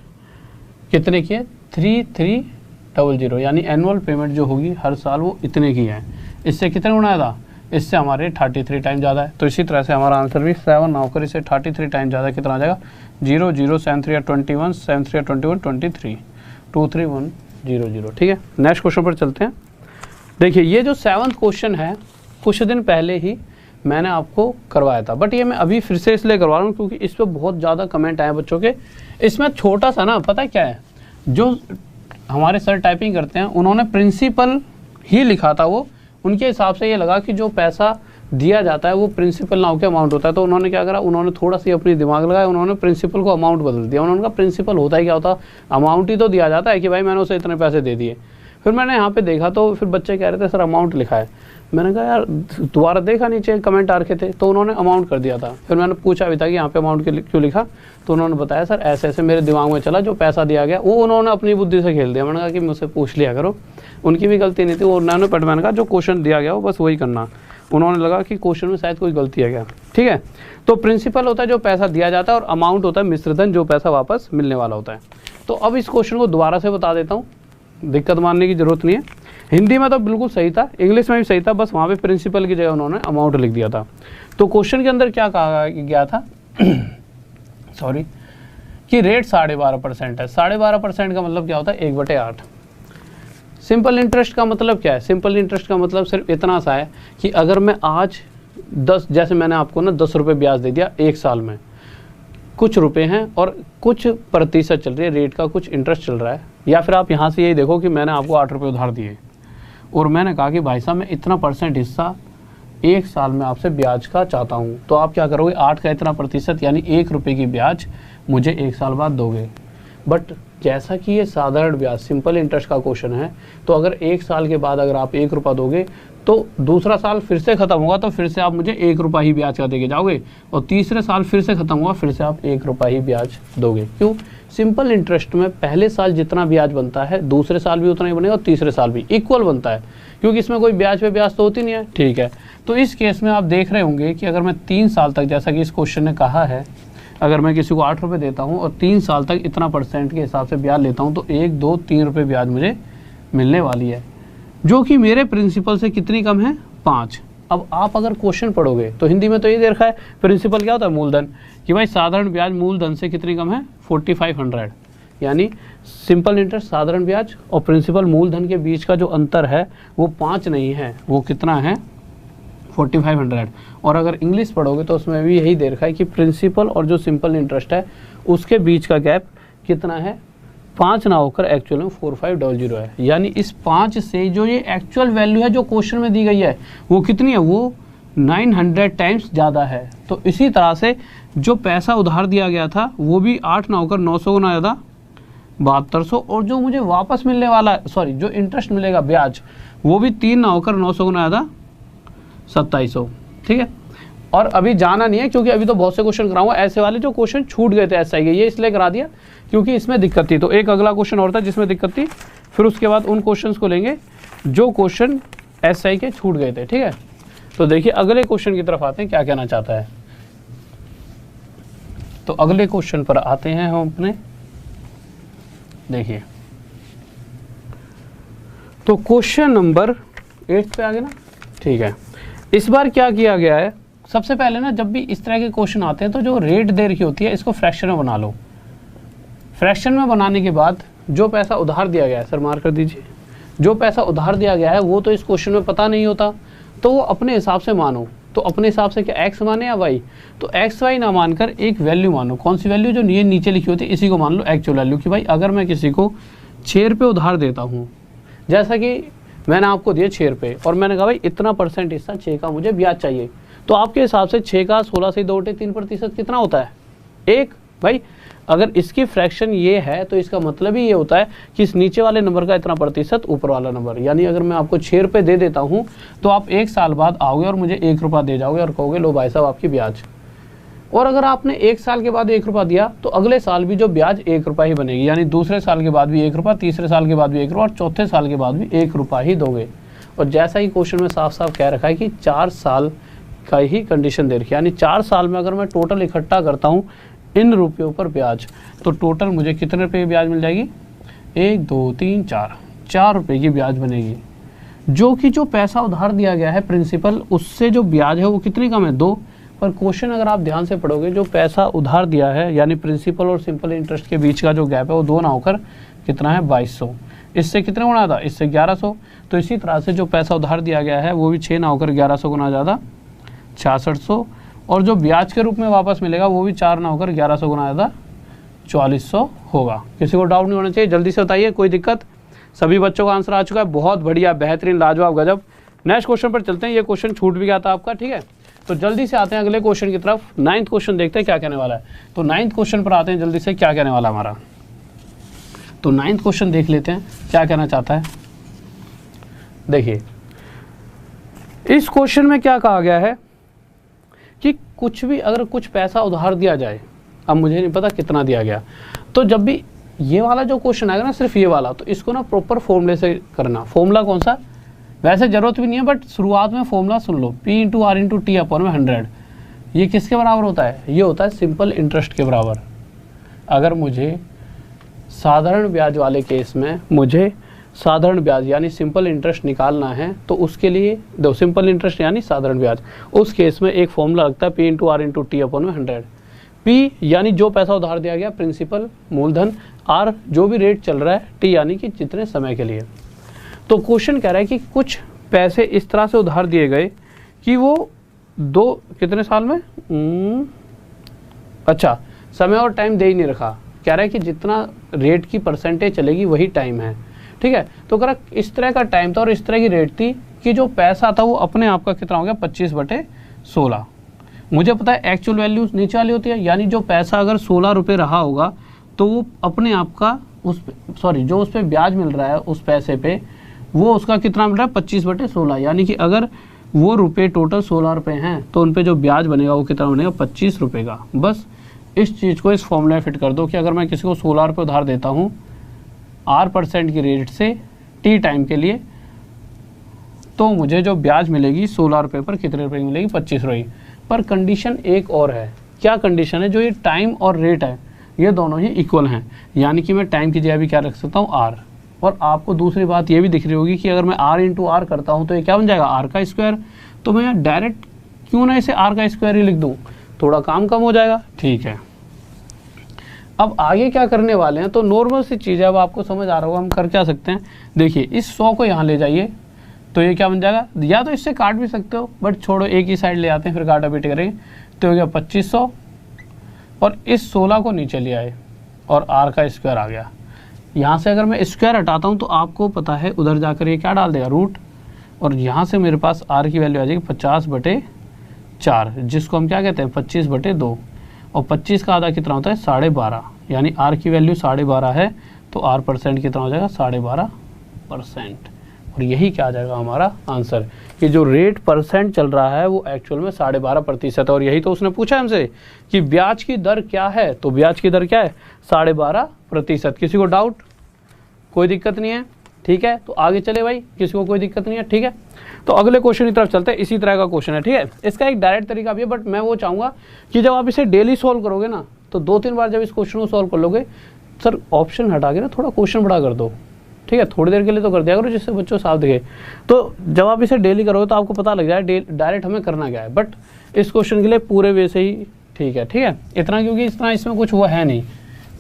कितने की है, 3300, यानी एनुअल पेमेंट जो होगी हर साल वो इतने की है। इससे कितने गुना था, इससे हमारे 33 टाइम ज़्यादा है। तो इसी तरह से हमारा आंसर भी 7 ना होकर इससे 33 टाइम ज़्यादा कितना आ जाएगा, 0 0 7 3 21 7 3 21 23 2 3 1 0 0। ठीक है, नेक्स्ट क्वेश्चन पर चलते हैं। देखिए ये जो 7th क्वेश्चन है कुछ दिन पहले ही मैंने आपको करवाया था, बट ये मैं अभी फिर से इसलिए करवा रहा हूँ क्योंकि इस पर बहुत ज़्यादा कमेंट आए बच्चों के। इसमें छोटा सा ना पता क्या है, जो हमारे सर टाइपिंग करते हैं उन्होंने प्रिंसिपल ही लिखा था, वो उनके हिसाब से ये लगा कि जो पैसा दिया जाता है वो प्रिंसिपल ना होकर अमाउंट होता है। तो उन्होंने क्या करा, उन्होंने थोड़ा सी अपनी दिमाग लगाया, उन्होंने प्रिंसिपल को अमाउंट बदल दिया। उन्होंने कहा प्रिंसिपल होता है क्या होता, अमाउंट ही तो दिया जाता है कि भाई मैंने उसे इतने पैसे दे दिए। फिर मैंने यहाँ पे देखा तो फिर बच्चे कह रहे थे सर अमाउंट लिखा है। मैंने कहा यार दोबारा देखा नीचे कमेंट आ रखे थे तो उन्होंने अमाउंट कर दिया था। फिर मैंने पूछा भी था कि यहाँ पे अमाउंट क्यों लिखा, तो उन्होंने बताया सर ऐसे ऐसे मेरे दिमाग में चला, जो पैसा दिया गया वो उन्होंने अपनी बुद्धि से खेल दिया। मैंने कहा कि मुझसे पूछ लिया करो, उनकी भी गलती नहीं थी, उन्होंने बट मैंने कहा जो क्वेश्चन दिया गया वो बस वही करना। उन्होंने लगा कि क्वेश्चन में शायद कोई गलती है क्या। ठीक है, तो प्रिंसिपल होता है जो पैसा दिया जाता है और अमाउंट होता है मिश्रधन जो पैसा वापस मिलने वाला होता है। तो अब इस क्वेश्चन को दोबारा से बता देता हूँ, दिक्कत मानने की जरूरत नहीं है। हिंदी में तो बिल्कुल सही था, इंग्लिश में भी सही था, बस वहाँ पे प्रिंसिपल की जगह उन्होंने अमाउंट लिख दिया था। तो क्वेश्चन के अंदर क्या कहा गया था सॉरी, कि रेट 12.5% है। 12.5% का मतलब क्या होता है, 1/8। सिंपल इंटरेस्ट का मतलब क्या है, सिंपल इंटरेस्ट का मतलब सिर्फ इतना सा है कि अगर मैं आज 10, जैसे मैंने आपको ना 10 रुपये ब्याज दे दिया एक साल में, कुछ रुपए हैं और कुछ प्रतिशत चल रही है रेट का, कुछ इंटरेस्ट चल रहा है। या फिर आप यहाँ से यही देखो कि मैंने आपको 8 रुपये उधार दिए और मैंने कहा कि भाई साहब मैं इतना % हिस्सा एक साल में आपसे ब्याज का चाहता हूँ। तो आप क्या करोगे, 8 का इतना % यानी 1 रुपये की ब्याज मुझे एक साल बाद दोगे। बट जैसा कि ये साधारण ब्याज सिंपल इंटरेस्ट का क्वेश्चन है, तो अगर एक साल के बाद अगर आप 1 रुपया दोगे तो दूसरा साल फिर से ख़त्म होगा तो फिर से आप मुझे 1 रुपया ही ब्याज का देके जाओगे, और तीसरे साल फिर से ख़त्म हुआ फिर से आप 1 रुपया ही ब्याज दोगे। क्यों, सिंपल इंटरेस्ट में पहले साल जितना ब्याज बनता है दूसरे साल भी उतना ही बनेगा और तीसरे साल भी इक्वल बनता है, क्योंकि इसमें कोई ब्याज पे ब्याज तो होती नहीं है। ठीक है, तो इस केस में आप देख रहे होंगे कि अगर मैं 3 साल तक, जैसा कि इस क्वेश्चन ने कहा है, अगर मैं किसी को 8 रुपये देता हूँ और 3 साल तक इतना % के हिसाब से ब्याज लेता हूँ तो 1 2 3 रुपये ब्याज मुझे मिलने वाली है, जो कि मेरे प्रिंसिपल से कितनी कम है, 5। अब आप अगर क्वेश्चन पढ़ोगे तो हिंदी में तो ये दे रखा है प्रिंसिपल क्या होता है, मूलधन, कि भाई साधारण ब्याज मूलधन से कितनी कम है, 4500। यानी सिंपल इंटरेस्ट साधारण ब्याज और प्रिंसिपल मूलधन के बीच का जो अंतर है वो 5 नहीं है, वो कितना है, 4500। और अगर इंग्लिश पढ़ोगे तो उसमें भी यही दे रखा है कि प्रिंसिपल और जो सिंपल इंटरेस्ट है उसके बीच का गैप कितना है, 5 ना होकर एक्चुअल में 4500 है। यानी इस 5 से जो ये एक्चुअल वैल्यू है जो क्वेश्चन में दी गई है वो कितनी है, वो 900 टाइम्स ज़्यादा है। तो इसी तरह से जो पैसा उधार दिया गया था वो भी 8 ना होकर 900 गुना ज़्यादा 7200, और जो मुझे वापस मिलने वाला सॉरी जो इंटरेस्ट मिलेगा ब्याज वो भी 3 ना होकर 900 गुना ज़्यादा 2700। ठीक है, और अभी जाना नहीं है क्योंकि अभी तो बहुत से क्वेश्चन कराऊंगा। ऐसे वाले जो क्वेश्चन छूट गए थे एसआई के, ये इसलिए करा दिया क्योंकि इसमें दिक्कत थी। तो एक अगला क्वेश्चन और था जिसमें दिक्कत थी, फिर उसके बाद उन क्वेश्चंस को लेंगे जो क्वेश्चन एसआई के छूट गए थे। ठीक है, तो देखिए अगले क्वेश्चन की तरफ आते हैं, क्या कहना चाहता है। तो अगले क्वेश्चन पर आते हैं हम अपने, देखिए तो क्वेश्चन नंबर 8 पे आ गया ना। ठीक है, इस बार क्या किया गया है, सबसे पहले ना जब भी इस तरह के क्वेश्चन आते हैं तो जो रेट दे रखी होती है इसको फ्रैक्शन में बना लो। फ्रैक्शन में बनाने के बाद जो पैसा उधार दिया गया है, सर मार्क कर दीजिए, जो पैसा उधार दिया गया है वो तो इस क्वेश्चन में पता नहीं होता, तो वो अपने हिसाब से मानो। तो अपने हिसाब से क्या एक्स माने या वाई, तो एक्स वाई ना मानकर एक वैल्यू मानो। कौन सी वैल्यू, जो ये नीचे लिखी होती है इसी को मान लो एक्चुअल वैल्यू। कि भाई अगर मैं किसी को 6 रुपये उधार देता हूँ, जैसा कि मैंने आपको दिए 6 रुपये और मैंने कहा भाई इतना % हिस्सा 6 का मुझे ब्याज चाहिए, तो आपके हिसाब से 6 का 16 से 2 3% कितना होता है, 1। भाई अगर इसकी फ्रैक्शन ये है तो इसका मतलब ही ये होता है कि इस नीचे वाले नंबर का इतना % ऊपर वाला नंबर। यानी अगर मैं आपको 6 रुपये दे देता हूँ तो आप 1 साल बाद आओगे और मुझे 1 रुपया दे जाओगे और कहोगे लो भाई साहब आपकी ब्याज। और अगर आपने 1 साल के बाद 1 रुपया दिया तो अगले साल भी जो ब्याज 1 रुपया ही बनेगी। यानी दूसरे साल के बाद भी 1 रुपया, तीसरे साल के बाद भी 1 रुपया और चौथे साल के बाद भी 1 रुपया ही दोगे। और जैसा ही क्वेश्चन में साफ साफ कह रखा है कि 4 साल का ही कंडीशन दे रखी है, यानी 4 साल में अगर मैं टोटल इकट्ठा करता हूँ इन रुपयों पर ब्याज, तो टोटल मुझे कितने रुपये की ब्याज मिल जाएगी, 1 2 3 4 रुपये की ब्याज बनेगी। जो कि जो पैसा उधार दिया गया है प्रिंसिपल, उससे जो ब्याज है वो कितनी कम है, 2। पर क्वेश्चन अगर आप ध्यान से पढ़ोगे, जो पैसा उधार दिया है यानी प्रिंसिपल और सिंपल इंटरेस्ट के बीच का जो गैप है वो 2 ना होकर कितना है 2200। इससे कितने गुना था, इससे 1100। तो इसी तरह से जो पैसा उधार दिया गया है वो भी 6 ना होकर 1100 गुना ज़्यादा 6600, और जो ब्याज के रूप में वापस मिलेगा वो भी 4 ना होकर 1100 गुना ज़्यादा 4400 होगा। किसी को डाउट नहीं होना चाहिए, जल्दी से बताइए, कोई दिक्कत। सभी बच्चों का आंसर आ चुका है, बहुत बढ़िया, बेहतरीन, लाजवाब, गजब। नेक्स्ट क्वेश्चन पर चलते हैं, ये क्वेश्चन छूट भी गया था आपका। ठीक है, तो जल्दी से आते हैं अगले क्वेश्चन की तरफ। 9th क्वेश्चन देखते हैं क्या कहने वाला है। तो 9th क्वेश्चन पर आते हैं जल्दी से, क्या कहने वाला हमारा। तो 9th क्वेश्चन देख लेते हैं क्या कहना चाहता है। देखिए इस क्वेश्चन में क्या कहा गया है कि कुछ भी अगर कुछ पैसा उधार दिया जाए, अब मुझे नहीं पता कितना दिया गया, तो जब भी ये वाला जो क्वेश्चन आएगा ना, सिर्फ ये वाला, तो इसको ना प्रॉपर फॉर्मूले से करना। फॉर्मूला कौन सा, वैसे जरूरत भी नहीं है बट शुरुआत में फॉर्मूला सुन लो, P × R × T अपॉन में 100। ये किसके बराबर होता है, ये होता है सिंपल इंटरेस्ट के बराबर। अगर मुझे साधारण ब्याज वाले केस में मुझे साधारण ब्याज यानी सिंपल इंटरेस्ट निकालना है, तो उसके लिए दो सिंपल इंटरेस्ट यानी साधारण ब्याज, उस केस में एक फॉर्मूला लगता है P × R × T अपॉन में 100। P यानी जो पैसा उधार दिया गया, प्रिंसिपल मूलधन, R जो भी रेट चल रहा है, T यानी कि जितने समय के लिए। तो क्वेश्चन कह रहा है कि कुछ पैसे इस तरह से उधार दिए गए कि वो कितने साल में, अच्छा समय और टाइम दे ही नहीं रखा, कह रहा है कि जितना रेट की % चलेगी वही टाइम है। ठीक है, तो कह रहा इस तरह का टाइम था और इस तरह की रेट थी कि जो पैसा था वो अपने आप का कितना हो गया 25/16। मुझे पता है एक्चुअल वैल्यू नीचे वाली होती है, यानी जो पैसा अगर 16 रुपये रहा होगा तो वो अपने आप का जो उस पर ब्याज मिल रहा है उस पैसे पे, वो उसका कितना मिल रहा है 25/16। यानी कि अगर वो रुपये टोटल 16 रुपये हैं तो उन पे जो ब्याज बनेगा वो कितना बनेगा 25 रुपये का। बस इस चीज़ को इस फॉर्मूले में फिट कर दो कि अगर मैं किसी को 16 रुपये उधार देता हूँ R% की रेट से T टाइम के लिए, तो मुझे जो ब्याज मिलेगी 16 रुपये पर कितने रुपये की मिलेगी 25 रुपये। पर कंडीशन एक और है, क्या कंडीशन है, जो ये टाइम और रेट है ये दोनों ही इक्वल हैं। यानी कि मैं टाइम की जगह भी क्या रख सकता हूँ R। और आपको दूसरी बात ये भी दिख रही होगी कि अगर मैं R × R करता हूँ तो ये क्या बन जाएगा R का स्क्वायर। तो मैं डायरेक्ट क्यों ना इसे R का स्क्वायर ही लिख दूँ, थोड़ा काम कम हो जाएगा। ठीक है, अब आगे क्या करने वाले हैं, तो नॉर्मल सी चीज़ है, अब आपको समझ आ रहा होगा हम कर क्या सकते हैं। देखिए इस 100 को यहाँ ले जाइए तो ये क्या बन जाएगा, या तो इससे काट भी सकते हो बट छोड़ो, एक ही साइड ले आते हैं फिर काटा पीट करेंगे। तो हो गया 2500 और इस 16 को नीचे ले आए और R का स्क्वायर आ गया। यहाँ से अगर मैं स्क्वायर हटाता हूँ तो आपको पता है उधर जाकर ये क्या डाल देगा रूट, और यहाँ से मेरे पास R की वैल्यू आ जाएगी 50/16। 4, जिसको हम क्या कहते हैं 25/2, और 25 का आधा कितना होता है 12.5, यानी आर की वैल्यू 12.5 है तो आर परसेंट कितना हो जाएगा 12.5%। और यही क्या आ जाएगा हमारा आंसर कि जो रेट परसेंट चल रहा है वो एक्चुअल में 12.5% है। और यही तो उसने पूछा हमसे कि ब्याज की दर क्या है, तो ब्याज की दर क्या है 12.5%। किसी को डाउट, कोई दिक्कत नहीं है, ठीक है। तो आगे चले भाई, किसी को कोई दिक्कत नहीं है, ठीक है। तो अगले क्वेश्चन की तरफ चलते हैं, इसी तरह का क्वेश्चन है, ठीक है। इसका एक डायरेक्ट तरीका भी है, बट मैं वो चाहूँगा कि जब आप इसे डेली सॉल्व करोगे ना, तो 2-3 बार जब इस क्वेश्चन को सॉल्व कर लोगे, सर ऑप्शन हटा के ना थोड़ा क्वेश्चन बड़ा कर दो, ठीक है। थोड़ी देर के लिए तो कर दिया करो जिससे बच्चों साफ दिखे। तो जब आप इसे डेली करोगे तो आपको पता लग जाए डायरेक्ट हमें करना क्या है। बट इस क्वेश्चन के लिए पूरे वे से ही ठीक है, ठीक है। इतना क्योंकि इतना इसमें कुछ हुआ है नहीं,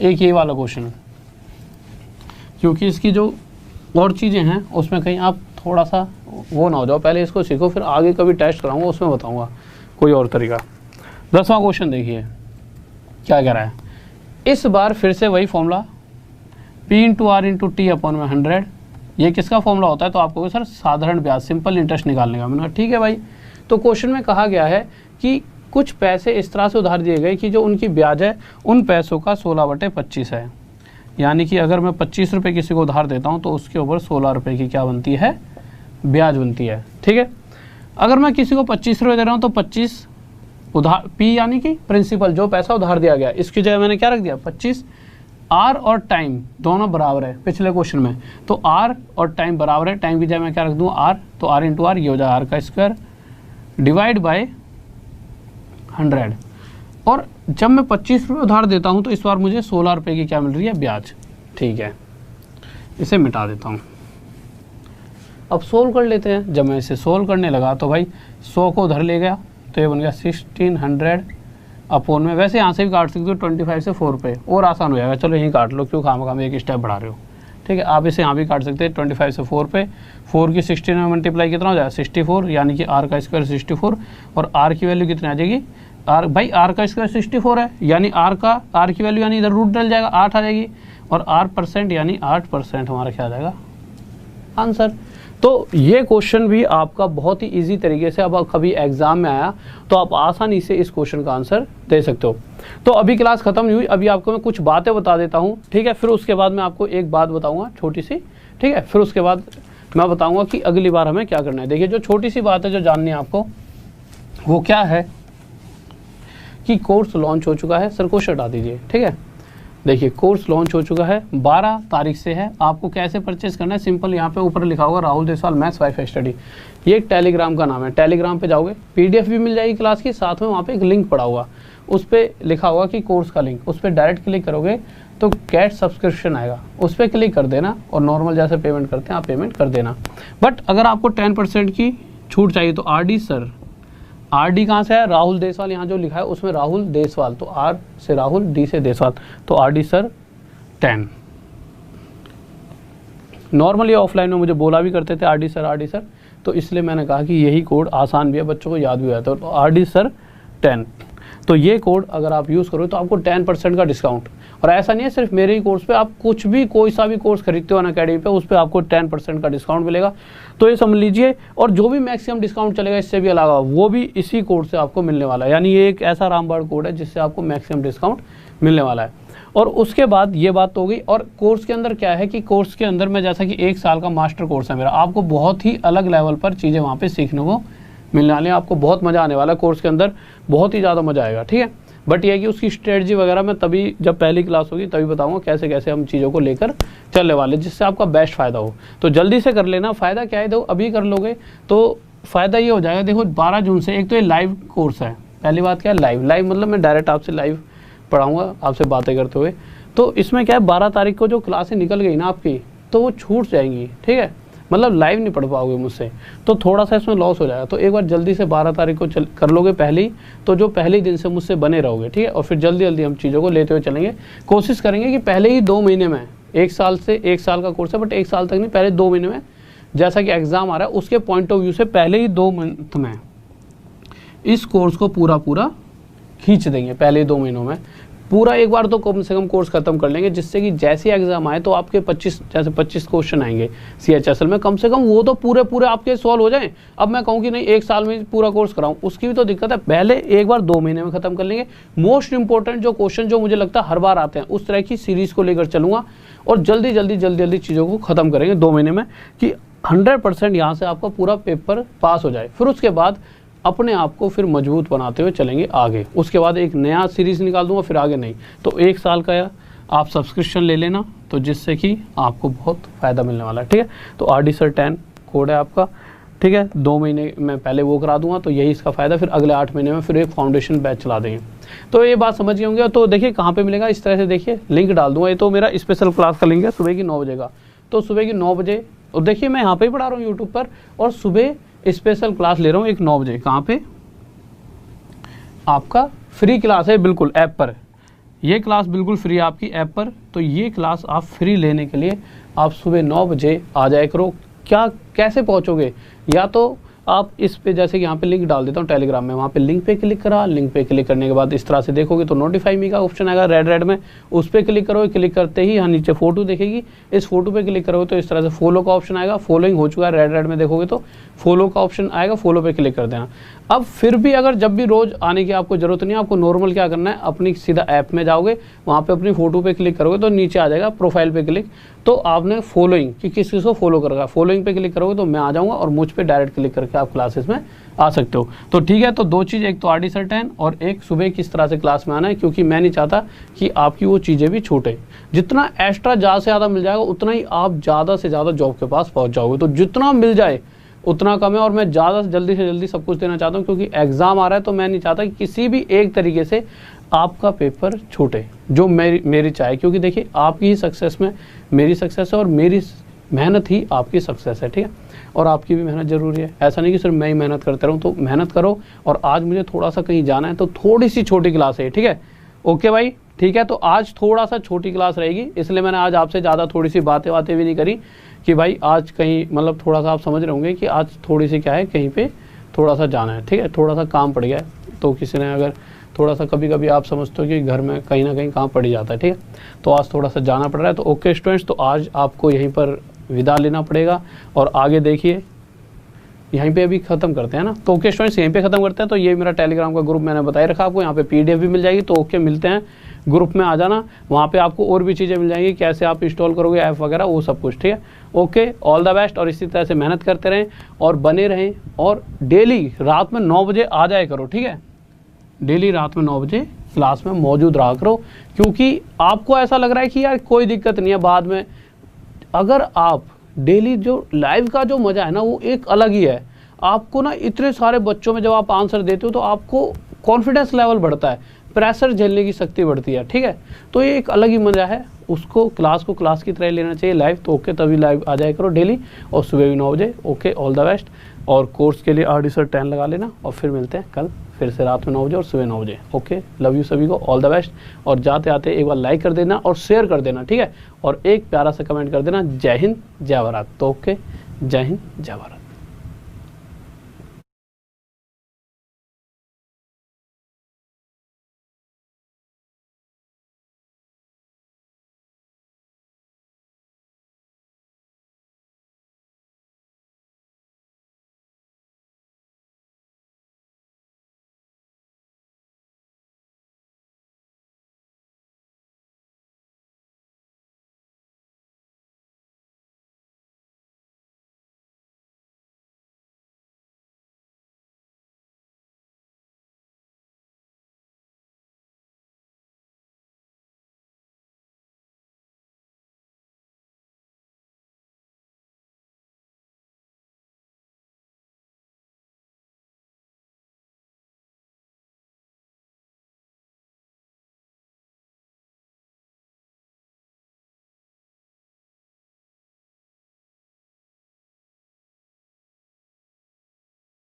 एक ये वाला क्वेश्चन, क्योंकि इसकी जो और चीज़ें हैं उसमें कहीं आप थोड़ा सा वो ना हो जाओ, पहले इसको सीखो, फिर आगे कभी टेस्ट कराऊंगा उसमें बताऊंगा कोई और तरीका। 10वां क्वेश्चन देखिए क्या कह रहा है। इस बार फिर से वही फॉर्मूला P × R × T/100, ये किसका फॉर्मूला होता है, तो आपको सर साधारण ब्याज सिंपल इंटरेस्ट निकालने का। मैंने कहा ठीक है भाई। तो क्वेश्चन में कहा गया है कि कुछ पैसे इस तरह से उधार दिए गए कि जो उनकी ब्याज है उन पैसों का 16/25 है, यानी कि अगर मैं 25 रुपये किसी को उधार देता हूँ तो उसके ऊपर 16 रुपये की क्या बनती है, ब्याज बनती है, ठीक है। अगर मैं किसी को 25 रुपये दे रहा हूँ तो 25 उधार P यानी कि प्रिंसिपल, जो पैसा उधार दिया गया, इसकी जगह मैंने क्या रख दिया 25। R और टाइम दोनों बराबर है पिछले क्वेश्चन में, तो R और टाइम बराबर है, टाइम की जगह मैं क्या रख दूँ R, तो R × R ये हो जाए R का स्क्वायर डिवाइड बाय 100। और जब मैं 25 रुपये उधार देता हूँ तो इस बार मुझे 16 रुपये की क्या मिल रही है, ब्याज, ठीक है। इसे मिटा देता हूँ। अब सोल्व कर लेते हैं। जब मैं इसे सोल्व करने लगा तो भाई 100 को उधर ले गया तो ये बन गया 1600 अपॉन में, वैसे यहाँ से भी काट सकते हो 25 से 4 पे, और आसान हो जाएगा। चलो यहीं काट लो, क्यों खामखा एक स्टेप बढ़ा रहे हो, ठीक है। आप इसे यहाँ भी काट सकते हैं 25 से 4 पे, 4 की 16 में मल्टीप्लाई कितना हो जाएगा 64, यानी कि R का स्क्वायर 64, और R की वैल्यू कितनी आ जाएगी, भाई R का स्क्वायर 64 है, यानी R की वैल्यू यानी इधर रूट डल जाएगा 8 आ जाएगी, और R परसेंट यानी 8% हमारा क्या आ जाएगा आंसर। तो ये क्वेश्चन भी आपका बहुत ही इजी तरीके से, अब कभी एग्जाम में आया तो आप आसानी से इस क्वेश्चन का आंसर दे सकते हो। तो अभी क्लास खत्म नहीं हुई, अभी आपको मैं कुछ बातें बता देता हूँ, ठीक है। फिर उसके बाद मैं आपको एक बात बताऊंगा छोटी सी, ठीक है। फिर उसके बाद मैं बताऊंगा कि अगली बार हमें क्या करना है। देखिए जो छोटी सी बात है जो जाननी है आपको, वो क्या है कि कोर्स लॉन्च हो चुका है। सर कोर्स हटा दीजिए, ठीक है। देखिए कोर्स लॉन्च हो चुका है, 12 तारीख से है। आपको कैसे परचेज करना है, सिंपल यहाँ पे ऊपर लिखा होगा Rahul Deswal maths wifi study, ये एक टेलीग्राम का नाम है। टेलीग्राम पे जाओगे, PDF भी मिल जाएगी क्लास की, साथ में वहाँ पे एक लिंक पड़ा हुआ, उस पर लिखा होगा कि कोर्स का लिंक, उस पर डायरेक्ट क्लिक करोगे तो गेट सब्सक्रिप्शन आएगा, उस पर क्लिक कर देना और नॉर्मल जैसे पेमेंट करते हैं आप पेमेंट कर देना। बट अगर आपको 10% की छूट चाहिए तो RD सर, RD कहाँ से है, राहुल देसवाल, यहाँ जो लिखा है उसमें राहुल देसवाल, तो R से राहुल, D से देसवाल, तो RD सर 10। नॉर्मली ऑफलाइन में मुझे बोला भी करते थे RD सर, तो इसलिए मैंने कहा कि यही कोड आसान भी है, बच्चों को याद भी आता है, तो RD सर 10। तो ये कोड अगर आप यूज़ करो तो आपको 10% का डिस्काउंट। और ऐसा नहीं है सिर्फ मेरे ही कोर्स पे, आप कुछ भी कोई सा भी कोर्स खरीदते हो अनअकैडमी पे, उस पर आपको 10% का डिस्काउंट मिलेगा। तो ये समझ लीजिए, और जो भी मैक्सिमम डिस्काउंट चलेगा इससे भी अलावा, वो भी इसी कोड से आपको मिलने वाला है। यानी ये एक ऐसा रामबाड़ कोड है जिससे आपको मैक्सिमम डिस्काउंट मिलने वाला है। और उसके बाद ये बात तो हो गई। और कोर्स के अंदर क्या है कि कोर्स के अंदर में जैसा कि 1 साल का मास्टर कोर्स है मेरा, आपको बहुत ही अलग लेवल पर चीज़ें वहाँ पर सीखने को मिलने वाली है। आपको बहुत मज़ा आने वाला है कोर्स के अंदर, बहुत ही ज़्यादा मज़ा आएगा, ठीक है। बट ये है कि उसकी स्ट्रेटजी वगैरह मैं तभी, जब पहली क्लास होगी तभी बताऊंगा कैसे कैसे हम चीज़ों को लेकर चलने वाले, जिससे आपका बेस्ट फ़ायदा हो। तो जल्दी से कर लेना। फ़ायदा क्या है, देखो अभी कर लोगे तो फ़ायदा ये हो जाएगा। देखो 12 जून से, एक तो ये लाइव कोर्स है, पहली बात क्या है लाइव मतलब मैं डायरेक्ट आपसे लाइव पढ़ाऊँगा, आपसे बातें करते हुए। तो इसमें क्या है, 12 तारीख को जो क्लासें निकल गई ना आपकी, तो वो छूट जाएंगी, ठीक है। मतलब लाइव नहीं पढ़ पाओगे मुझसे, तो थोड़ा सा इसमें लॉस हो जाएगा। तो एक बार जल्दी से 12 तारीख को कर लोगे पहली, तो जो पहले दिन से मुझसे बने रहोगे, ठीक है। और फिर जल्दी जल्दी हम चीज़ों को लेते हुए चलेंगे। कोशिश करेंगे कि पहले ही 2 महीने में, 1 साल से 1 साल का कोर्स है, बट 1 साल तक नहीं, पहले 2 महीने में, जैसा कि एग्ज़ाम आ रहा है उसके पॉइंट ऑफ व्यू से पहले ही 2 मंथ में इस कोर्स को पूरा खींच देंगे, पहले 2 महीनों में। पूरा एक बार तो कम से कम कोर्स खत्म कर लेंगे, जिससे कि जैसे एग्जाम आए तो आपके 25 क्वेश्चन आएंगे CHSL में, कम से कम वो तो पूरे आपके सॉल्व हो जाएं। अब मैं कहूँ कि नहीं 1 साल में पूरा कोर्स कराऊं, उसकी भी तो दिक्कत है। पहले एक बार 2 महीने में खत्म कर लेंगे। मोस्ट इंपॉर्टेंट जो क्वेश्चन जो मुझे लगता है हर बार आते हैं, उस तरह की सीरीज को लेकर चलूंगा और जल्दी चीज़ों को खत्म करेंगे 2 महीने में, कि 100% यहाँ से आपका पूरा पेपर पास हो जाए। फिर उसके बाद अपने आप को फिर मजबूत बनाते हुए चलेंगे आगे। उसके बाद एक नया सीरीज़ निकाल दूंगा, फिर आगे नहीं। तो 1 साल का आप सब्सक्रिप्शन ले लेना, तो जिससे कि आपको बहुत फ़ायदा मिलने वाला है, ठीक है। तो RD Sir 10 कोड है आपका, ठीक है। 2 महीने में पहले वो करा दूंगा, तो यही इसका फ़ायदा। फिर अगले 8 महीने में फिर एक फाउंडेशन बैच चला देंगे। तो ये बात समझ गए होंगे। तो देखिए कहाँ पे मिलेगा, इस तरह से देखिए लिंक डाल दूंगा। ये तो मेरा स्पेशल क्लास का लिंक है, सुबह की 9 बजे का। तो सुबह की 9 बजे, और देखिए मैं यहाँ पे ही पढ़ा रहा हूँ यूट्यूब पर, और सुबह स्पेशल क्लास ले रहा हूँ एक 9 बजे। कहाँ पे? आपका फ्री क्लास है बिल्कुल ऐप पर। ये क्लास बिल्कुल फ्री है आपकी ऐप पर। तो ये क्लास आप फ्री लेने के लिए आप सुबह 9 बजे आ जाया करो। क्या कैसे पहुँचोगे? या तो आप इस पे, जैसे कि यहाँ पे लिंक डाल देता हूँ टेलीग्राम में, वहाँ पे लिंक पे क्लिक करा, लिंक पे क्लिक करने के बाद इस तरह से देखोगे तो नोटिफाई मी का ऑप्शन आएगा रेड में, उस पर क्लिक करोगे। क्लिक करते ही यहाँ नीचे फोटो देखेगी, इस फोटो पे क्लिक करोगे तो इस तरह से फॉलो का ऑप्शन आएगा। फॉलोइंग हो चुका है रेड में देखोगे तो फॉलो का ऑप्शन आएगा, फॉलो पे क्लिक कर देना। अब फिर भी अगर जब भी रोज आने की आपको जरूरत नहीं है, आपको नॉर्मल क्या करना है, अपनी सीधा ऐप में जाओगे, वहाँ पे अपनी फोटो पे क्लिक करोगे तो नीचे आ जाएगा प्रोफाइल पे क्लिक, तो आपने फॉलोइंग कि किस किस को फॉलो करेगा, फॉलोइंग पे क्लिक करोगे तो मैं आ जाऊँगा और मुझ पे डायरेक्ट क्लिक करके आप क्लासेस में आ सकते हो। तो ठीक है, तो 2 चीज़, एक तो RD Sir 10 और एक सुबह किस तरह से क्लास में आना है, क्योंकि मैं नहीं चाहता कि आपकी वो चीज़ें भी छूटे। जितना एक्स्ट्रा ज़्यादा से ज़्यादा मिल जाएगा उतना ही आप ज़्यादा से ज़्यादा जॉब के पास पहुँच जाओगे। तो जितना मिल जाए उतना कम है, और मैं ज़्यादा से जल्दी सब कुछ देना चाहता हूँ, क्योंकि एग्ज़ाम आ रहा है। तो मैं नहीं चाहता कि किसी भी एक तरीके से आपका पेपर छूटे, जो मेरी चाहे, क्योंकि देखिए आपकी ही सक्सेस में मेरी सक्सेस है, और मेरी मेहनत ही आपकी सक्सेस है, ठीक है। और आपकी भी मेहनत ज़रूरी है। ऐसा नहीं कि सिर्फ मैं ही मेहनत करता रहूँ। तो मेहनत करो। और आज मुझे थोड़ा सा कहीं जाना है, तो थोड़ी सी छोटी क्लास है, ठीक है। ओके भाई, ठीक है। तो आज थोड़ा सा छोटी क्लास रहेगी, इसलिए मैंने आज आपसे ज़्यादा थोड़ी सी बातें भी नहीं करी कि भाई आज कहीं, मतलब थोड़ा सा आप समझ रहे होंगे कि आज थोड़ी सी क्या है, कहीं पे थोड़ा सा जाना है, ठीक है। थोड़ा सा काम पड़ गया है, तो किसी ने अगर थोड़ा सा, कभी कभी आप समझते हो कि घर में कहीं ना कहीं काम पड़ ही जाता है, ठीक है। तो आज थोड़ा सा जाना पड़ रहा है। तो ओके स्टूडेंट्स, तो आज आपको यहीं पर विदा लेना पड़ेगा। और आगे देखिए यहीं पे अभी ख़त्म करते हैं ना। तो ओके स्टूडेंट्स, यहीं पे ख़त्म करते हैं। तो ये मेरा टेलीग्राम का ग्रुप मैंने बताया रखा आपको, यहाँ पे PDF भी मिल जाएगी। तो ओके, मिलते हैं, ग्रुप में आ जाना। वहाँ पे आपको और भी चीज़ें मिल जाएंगी, कैसे आप इंस्टॉल करोगे ऐप वगैरह, वो सब कुछ, ठीक है। Okay, all the best. और इसी तरह से मेहनत करते रहें और बने रहें, और डेली रात में 9 बजे आ जाया करो, ठीक है। डेली रात में 9 बजे क्लास में मौजूद रहा करो, क्योंकि आपको ऐसा लग रहा है कि यार कोई दिक्कत नहीं है बाद में। अगर आप डेली, जो लाइव का जो मज़ा है ना, वो एक अलग ही है। आपको ना इतने सारे बच्चों में जब आप आंसर देते हो तो आपको कॉन्फिडेंस लेवल बढ़ता है, प्रेशर झेलने की शक्ति बढ़ती है, ठीक है। तो ये एक अलग ही मज़ा है, उसको क्लास की तरह लेना चाहिए लाइव। तो ओके, तभी लाइव आ जाया करो डेली, और सुबह भी 9 बजे। Okay, all the best. और कोर्स के लिए RD Sir 10 लगा लेना, और फिर मिलते हैं कल फिर से रात में 9 बजे और सुबह 9 बजे। ओके, लव यू सभी को, ऑल द बेस्ट। और जाते आते एक बार लाइक कर देना और शेयर कर देना, ठीक है। और एक प्यारा सा कमेंट कर देना, जय हिंद जय भारत। तो ओके, जय हिंद जय भारत।